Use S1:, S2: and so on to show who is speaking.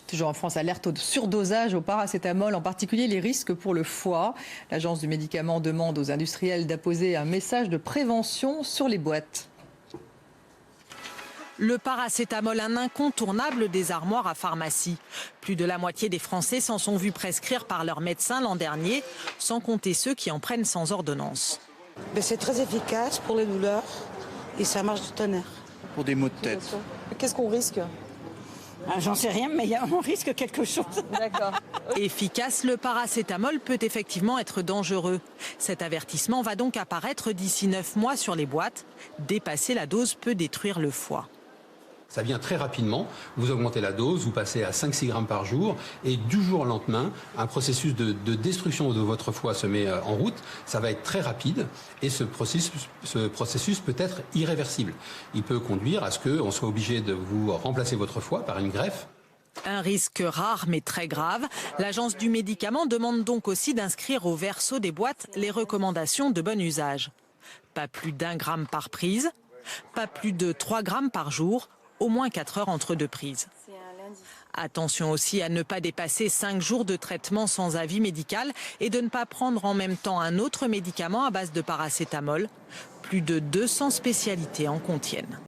S1: Toujours en France, alerte au surdosage au paracétamol, en particulier les risques pour le foie. L'agence du médicament demande aux industriels d'apposer un message de prévention sur les boîtes.
S2: Le paracétamol, un incontournable des armoires à pharmacie. Plus de la moitié des Français s'en sont vus prescrire par leur médecin l'an dernier, sans compter ceux qui en prennent sans ordonnance.
S3: C'est très efficace pour les douleurs et ça marche du tonnerre.
S4: Pour des maux de tête.
S1: Qu'est-ce qu'on risque?
S3: J'en sais rien, mais on risque quelque chose.
S1: D'accord.
S2: Efficace, le paracétamol peut effectivement être dangereux. Cet avertissement va donc apparaître d'ici 9 mois sur les boîtes. Dépasser la dose peut détruire le foie.
S5: Ça vient très rapidement, vous augmentez la dose, vous passez à 5-6 grammes par jour et du jour au lendemain, un processus de destruction de votre foie se met en route. Ça va être très rapide et ce processus peut être irréversible. Il peut conduire à ce qu'on soit obligé de vous remplacer votre foie par une greffe.
S2: Un risque rare mais très grave. L'agence du médicament demande donc aussi d'inscrire au verso des boîtes les recommandations de bon usage. Pas plus d'1 gramme par prise, pas plus de 3 grammes par jour, au moins 4 heures entre 2 prises. Attention aussi à ne pas dépasser 5 jours de traitement sans avis médical et de ne pas prendre en même temps un autre médicament à base de paracétamol. Plus de 200 spécialités en contiennent.